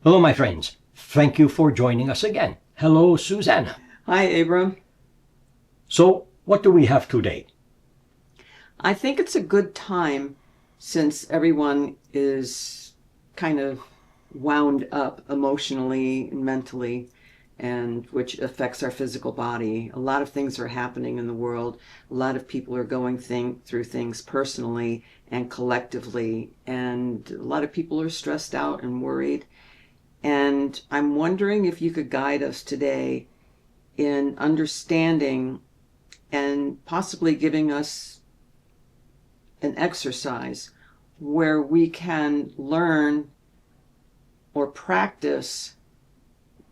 Hello, my friends. Thank you for joining us again. Hello, Susanna. Hi, Abram. So, what do we have today? I think it's a good time, since everyone is kind of wound up emotionally and mentally, and which affects our physical body. A lot of things are happening in the world. A lot of people are going through things personally and collectively, and a lot of people are stressed out and worried. And I'm wondering if you could guide us today in understanding and possibly giving us an exercise where we can learn or practice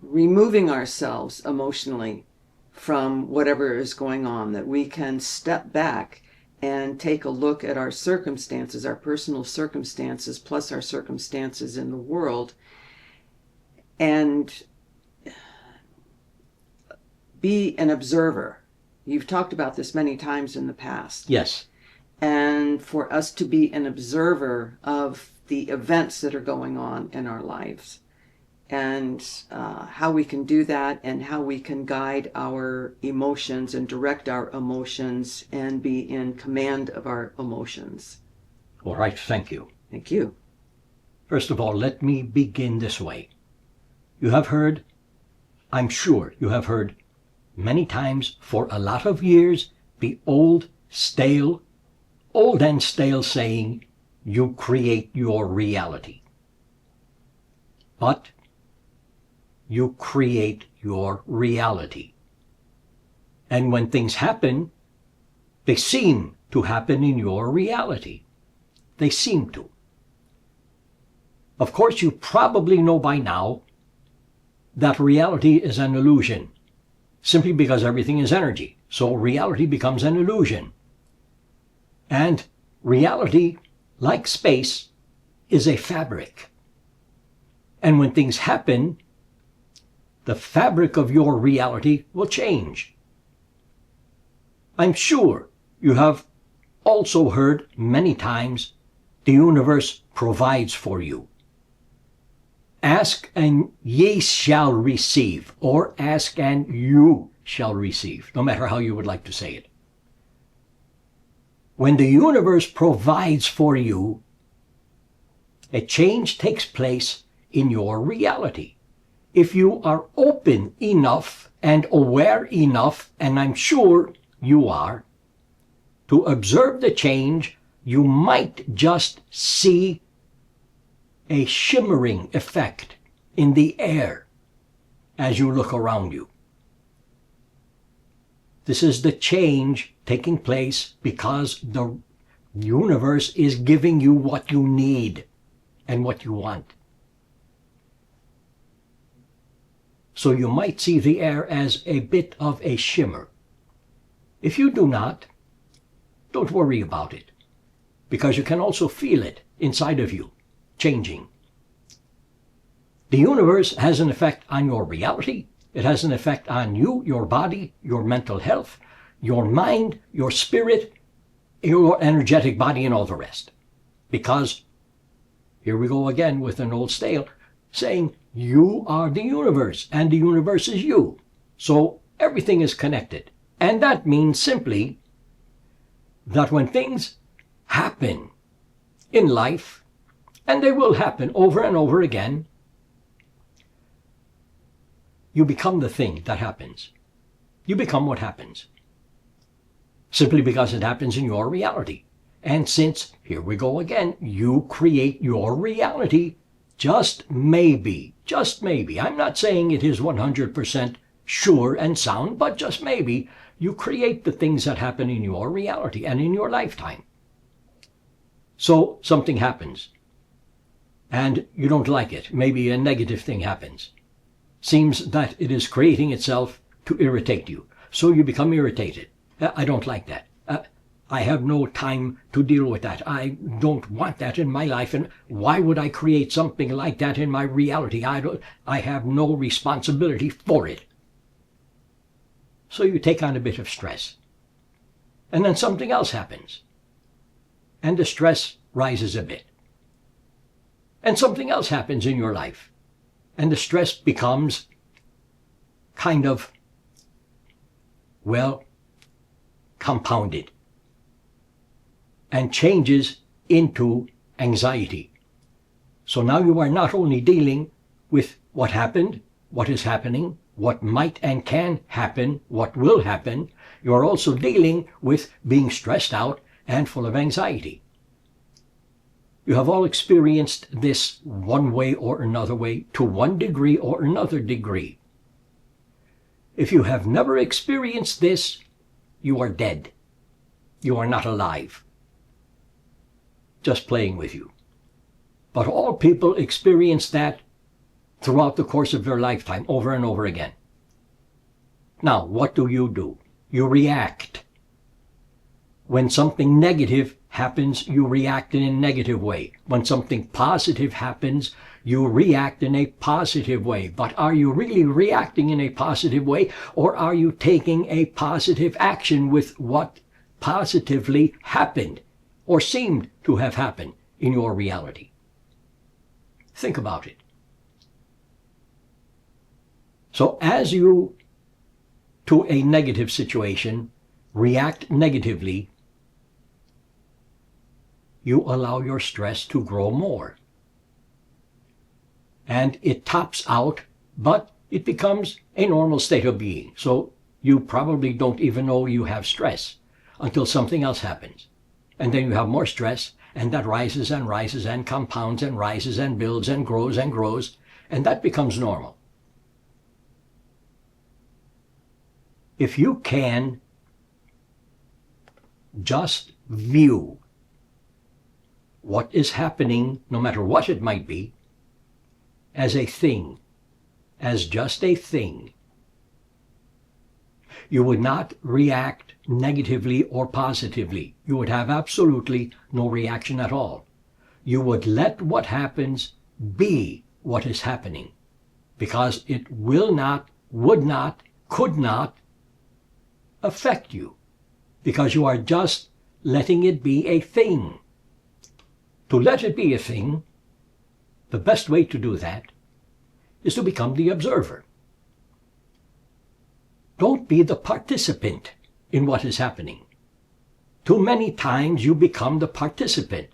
removing ourselves emotionally from whatever is going on, that we can step back and take a look at our circumstances, our personal circumstances, plus our circumstances in the world, and be an observer. You've talked about this many times in the past. Yes. And for us to be an observer of the events that are going on in our lives, and how we can do that, and how we can guide our emotions and direct our emotions and be in command of our emotions. All right, thank you. Thank you. First of all, let me begin this way. You have heard, I'm sure you have heard many times for a lot of years, the old and stale saying, you create your reality. But you create your reality. And when things happen, they seem to happen in your reality. They seem to. Of course, you probably know by now that reality is an illusion, simply because everything is energy. So reality becomes an illusion. And reality, like space, is a fabric. And when things happen, the fabric of your reality will change. I'm sure you have also heard many times, the universe provides for you. Ask and ye shall receive, or ask and you shall receive, no matter how you would like to say it. When the universe provides for you, a change takes place in your reality. If you are open enough and aware enough, and I'm sure you are, to observe the change, you might just see a shimmering effect in the air as you look around you. This is the change taking place because the universe is giving you what you need and what you want. So you might see the air as a bit of a shimmer. If you do not, don't worry about it, because you can also feel it inside of you, changing. The universe has an effect on your reality. It has an effect on you, your body, your mental health, your mind, your spirit, your energetic body, and all the rest. Because, here we go again with an old stale saying, you are the universe, and the universe is you. So everything is connected. And that means simply that when things happen in life, and they will happen over and over again, you become the thing that happens. You become what happens. Simply because it happens in your reality. And since, here we go again, you create your reality, just maybe, I'm not saying it is 100% sure and sound, but just maybe, you create the things that happen in your reality and in your lifetime. So something happens, and you don't like it. Maybe a negative thing happens. Seems that it is creating itself to irritate you. So you become irritated. I don't like that. I have no time to deal with that. I don't want that in my life. And why would I create something like that in my reality? I have no responsibility for it. So you take on a bit of stress. And then something else happens. And the stress rises a bit. And something else happens in your life. and the stress becomes kind of, well, compounded and changes into anxiety. So now you are not only dealing with what happened, what is happening, what might and can happen, what will happen, you are also dealing with being stressed out and full of anxiety. You have all experienced this one way or another way, to one degree or another degree. If you have never experienced this, you are dead. You are not alive. Just playing with you. But all people experience that throughout the course of their lifetime, over and over again. Now, what do? You react. When something negative happens, you react in a negative way. When something positive happens, you react in a positive way. But are you really reacting in a positive way, or are you taking a positive action with what positively happened or seemed to have happened in your reality? Think about it. So as you, to a negative situation, react negatively, you allow your stress to grow more. And it tops out, but it becomes a normal state of being. So you probably don't even know you have stress until something else happens. And then you have more stress, and that rises and rises and compounds and rises and builds and grows, and that becomes normal. If you can just view what is happening, no matter what it might be, as a thing, as just a thing, you would not react negatively or positively. You would have absolutely no reaction at all. You would let what happens be what is happening, because it will not, would not, could not affect you, because you are just letting it be a thing. To let it be a thing, the best way to do that is to become the observer. Don't be the participant in what is happening. Too many times you become the participant,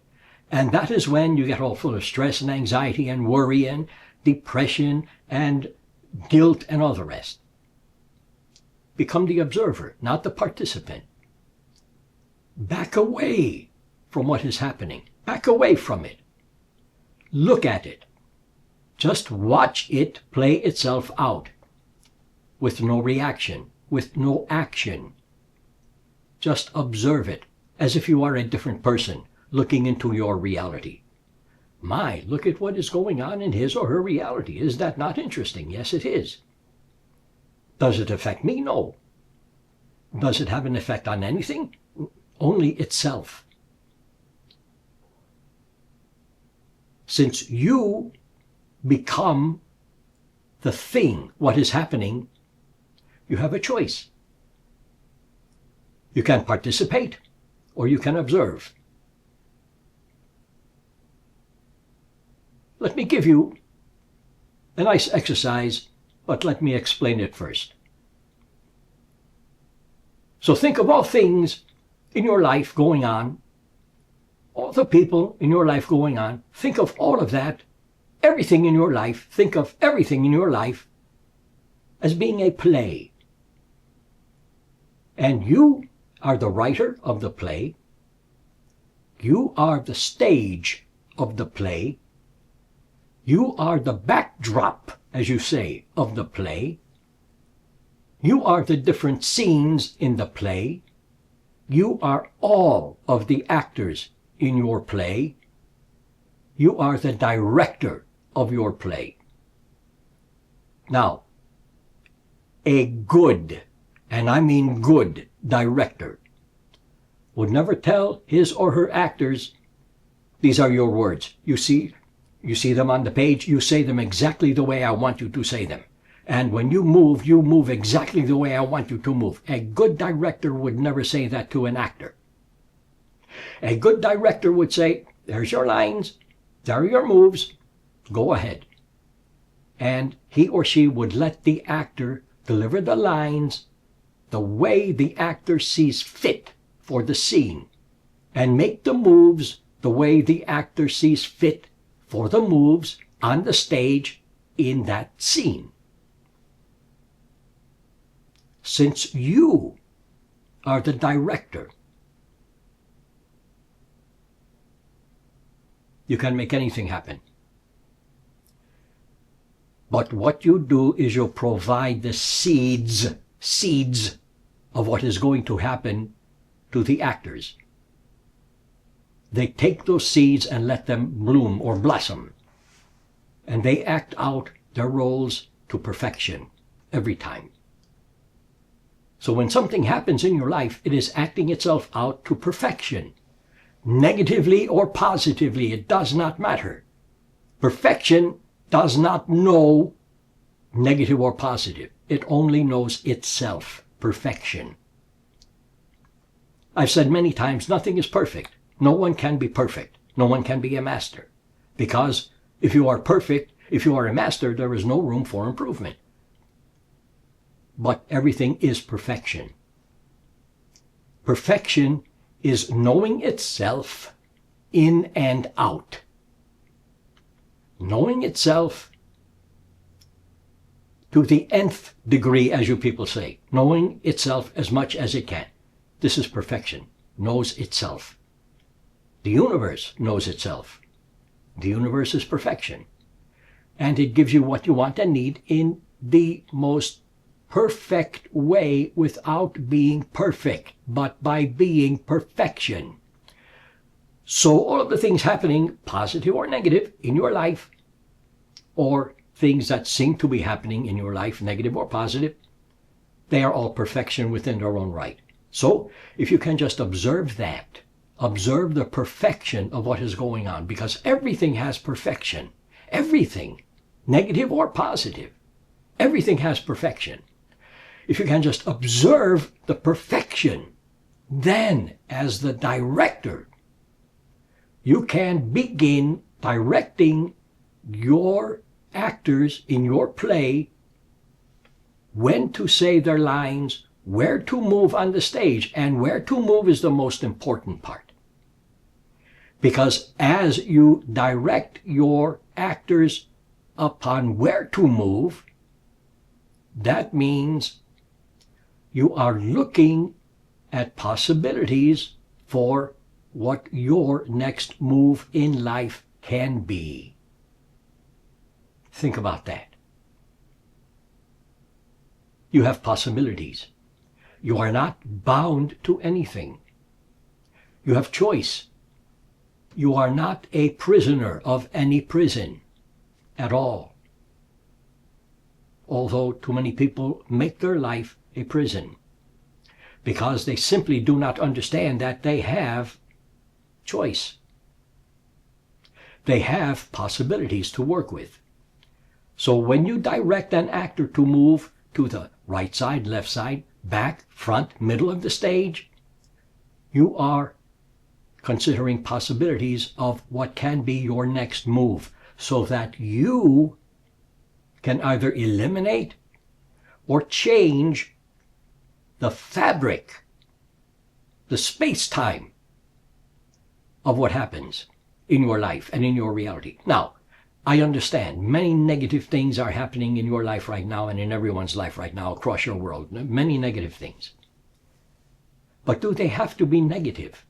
and that is when you get all full of stress and anxiety and worry and depression and guilt and all the rest. Become the observer, not the participant. Back away from what is happening. Back away from it. Look at it. Just watch it play itself out, with no reaction, with no action. Just observe it, as if you are a different person looking into your reality. My, look at what is going on in his or her reality. Is that not interesting? Yes, it is. Does it affect me? No. Does it have an effect on anything? Only itself. Since you become the thing, what is happening, you have a choice. You can participate, or you can observe. Let me give you a nice exercise, but let me explain it first. So think of all things in your life going on, all the people in your life going on. Think of all of that, everything in your life. Think of everything in your life as being a play. And you are the writer of the play. You are the stage of the play. You are the backdrop, as you say, of the play. You are the different scenes in the play. You are all of the actors in your play. You are the director of your play. Now, a good, and I mean good, director would never tell his or her actors, these are your words. You see them on the page, you say them exactly the way I want you to say them. And when you move exactly the way I want you to move. A good director would never say that to an actor. A good director would say, there's your lines, there are your moves, go ahead. and he or she would let the actor deliver the lines the way the actor sees fit for the scene, and make the moves the way the actor sees fit for the moves on the stage in that scene. Since you are the director, you can make anything happen. But what you do is you provide the seeds of what is going to happen to the actors. They take those seeds and let them bloom or blossom, and they act out their roles to perfection every time. So when something happens in your life, it is acting itself out to perfection. Negatively or positively, it does not matter. Perfection does not know negative or positive. It only knows itself, perfection. I've said many times, nothing is perfect. No one can be perfect. No one can be a master. Because if you are perfect, if you are a master, there is no room for improvement. But everything is perfection. Perfection is knowing itself in and out. Knowing itself to the nth degree, as you people say. Knowing itself as much as it can. This is perfection. Knows itself. The universe knows itself. The universe is perfection. And it gives you what you want and need in the most perfect way without being perfect, but by being perfection. So all of the things happening, positive or negative, in your life, or things that seem to be happening in your life, negative or positive, they are all perfection within their own right. So if you can just observe that, observe the perfection of what is going on, because everything has perfection. Everything, negative or positive, everything has perfection. If you can just observe the perfection, then as the director, you can begin directing your actors in your play when to say their lines, where to move on the stage, and where to move is the most important part. Because as you direct your actors upon where to move, that means you are looking at possibilities for what your next move in life can be. Think about that. You have possibilities. You are not bound to anything. You have choice. You are not a prisoner of any prison at all. Although too many people make their life a prison because they simply do not understand that they have choice. They have possibilities to work with. So when you direct an actor to move to the right side, left side, back, front, middle of the stage, you are considering possibilities of what can be your next move, so that you can either eliminate or change the fabric, the space-time of what happens in your life and in your reality. Now, I understand many negative things are happening in your life right now and in everyone's life right now across your world. Many negative things. But do they have to be negative?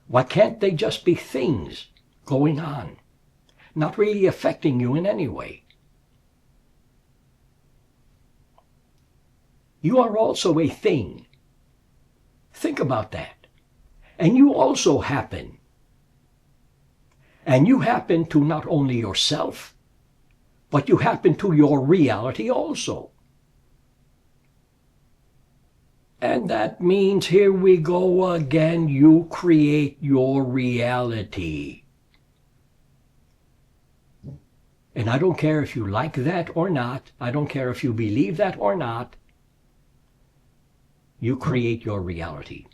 Why can't they just be things going on, not really affecting you in any way? You are also a thing. Think about that. And you also happen. And you happen to not only yourself, but you happen to your reality also. And that means, here we go again, you create your reality. And I don't care if you like that or not. I don't care if you believe that or not. You create your reality.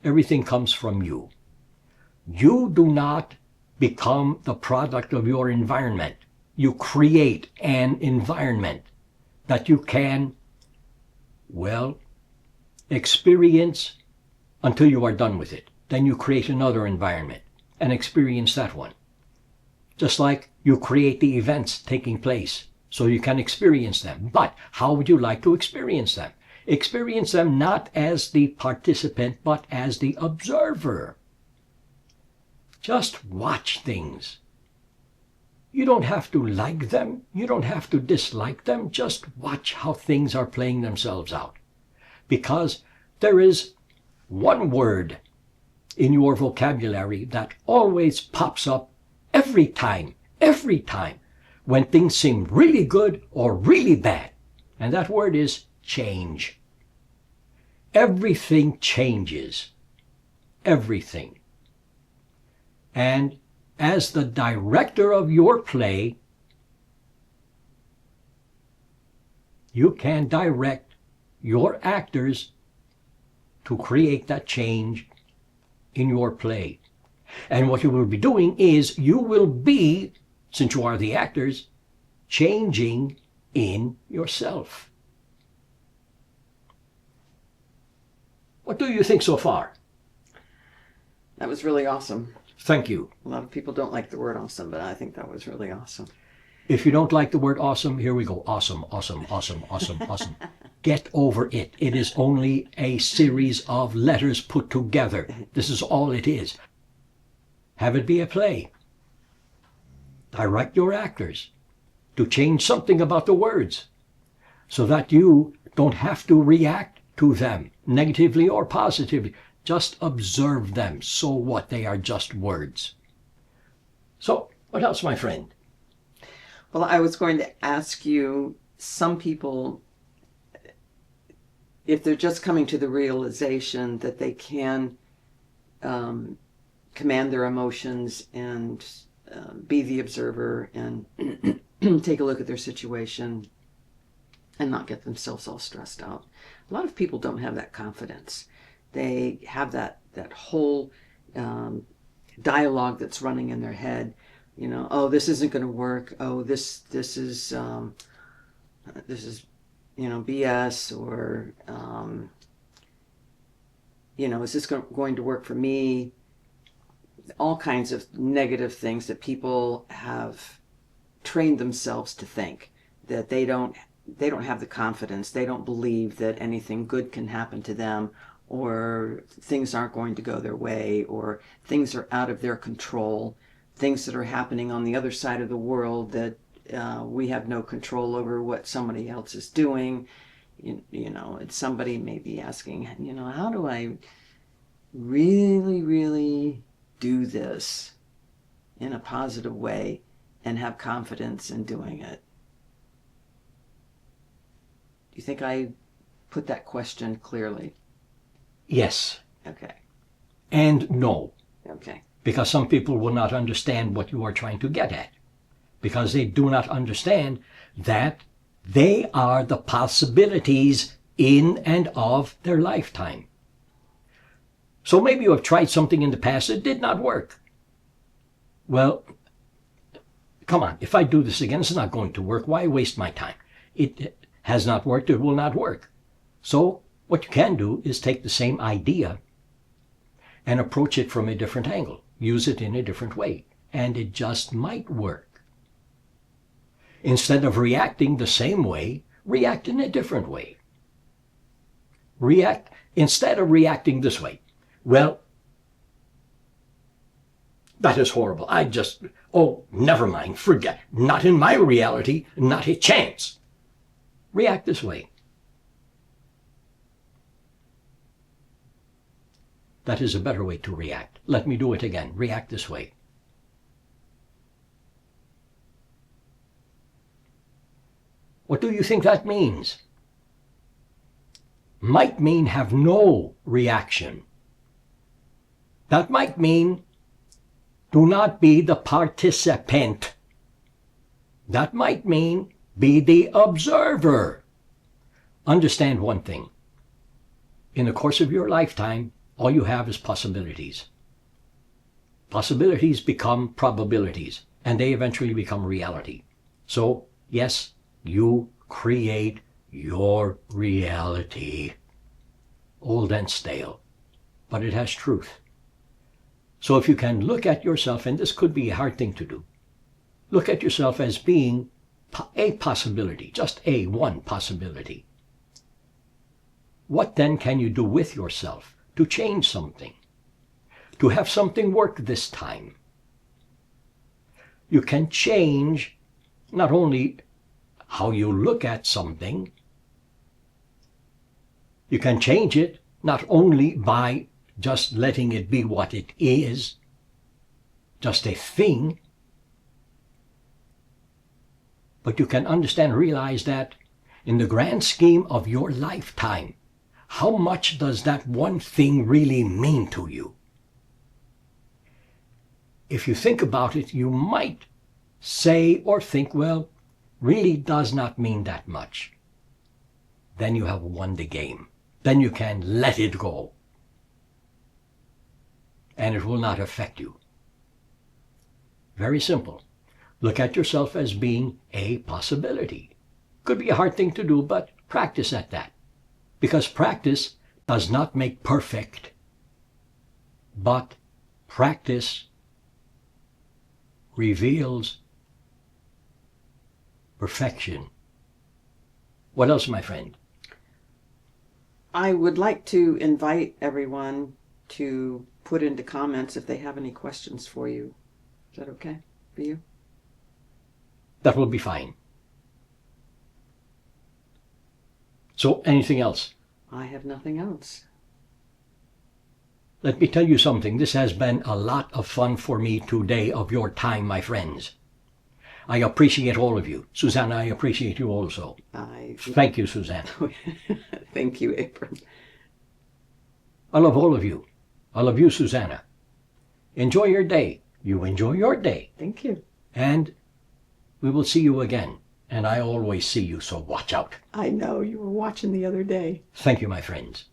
Everything comes from you. You do not become the product of your environment. you create an environment that you can, well, experience until you are done with it. Then you create another environment and experience that one. Just like you create the events taking place so you can experience them. But how would you like to experience them? Experience them not as the participant, but as the observer. Just watch things. You don't have to like them. You don't have to dislike them. Just watch how things are playing themselves out. Because there is one word in your vocabulary that always pops up every time, when things seem really good or really bad. And that word is change. Everything changes. Everything. And as the director of your play, you can direct your actors to create that change in your play. And what you will be doing is you will be, since you are the actors, changing in yourself. What do you think so far? That was really awesome. Thank you. A lot of people don't like the word awesome, but I think that was really awesome. If you don't like the word awesome, here we go. Awesome, awesome, awesome, awesome, awesome. Get over it. It is only a series of letters put together. This is all it is. Have it be a play. Direct your actors to change something about the words so that you don't have to react to them negatively or positively. Just observe them. So what? They are just words. So, what else, my friend? Well, I was going to ask you, some people, if they're just coming to the realization that they can command their emotions and be the observer and take a look at their situation and not get themselves all stressed out. A lot of people don't have that confidence. They have that whole dialogue that's running in their head. You know, oh, this isn't going to work. Oh, this is you know, BS, or you know, is this going to work for me? All kinds of negative things that people have trained themselves to think, that they don't have the confidence. They don't believe that anything good can happen to them, or things aren't going to go their way, or things are out of their control, things that are happening on the other side of the world that we have no control over what somebody else is doing. You know, it's somebody may be asking, you know, how do I really, really do this in a positive way and have confidence in doing it? Do you think I put that question clearly? Yes. Okay. And no. Okay. Because some people will not understand what you are trying to get at. Because they do not understand that they are the possibilities in and of their lifetime. So maybe you have tried something in the past that did not work. Well, come on, if I do this again, it's not going to work. Why waste my time? It has not worked, it will not work. So what you can do is take the same idea and approach it from a different angle. Use it in a different way. And it just might work. Instead of reacting the same way, react in a different way. Instead of reacting this way. Well, that is horrible. Oh, never mind, forget. Not in my reality, not a chance. React this way. That is a better way to react. Let me do it again. React this way. What do you think that means? Might mean have no reaction. That might mean do not be the participant. That might mean be the observer. Understand one thing. In the course of your lifetime, all you have is possibilities. Possibilities become probabilities, and they eventually become reality. So, yes, you create your reality. Old and stale, but it has truth. So if you can look at yourself, and this could be a hard thing to do, look at yourself as being a possibility, just one possibility. What then can you do with yourself to change something, to have something work this time? You can change not only how you look at something, you can change it not only by just letting it be what it is, just a thing, but you can understand, realize that in the grand scheme of your lifetime, how much does that one thing really mean to you? If you think about it, you might say or think, well, really does not mean that much. Then you have won the game. Then you can let it go. And it will not affect you. Very simple. Look at yourself as being a possibility. Could be a hard thing to do, but practice at that. Because practice does not make perfect, but practice reveals perfection. What else, my friend? I would like to invite everyone to put into comments if they have any questions for you. Is that okay for you? That will be fine. So, anything else? I have nothing else. Let me tell you something. This has been a lot of fun for me today of your time, my friends. I appreciate all of you. Susanna, I appreciate you also. Thank you, Susanna. Thank you, Abram. I love all of you. I love you, Susanna. Enjoy your day. You enjoy your day. Thank you. And we will see you again. And I always see you, so watch out. I know. You were watching the other day. Thank you, my friends.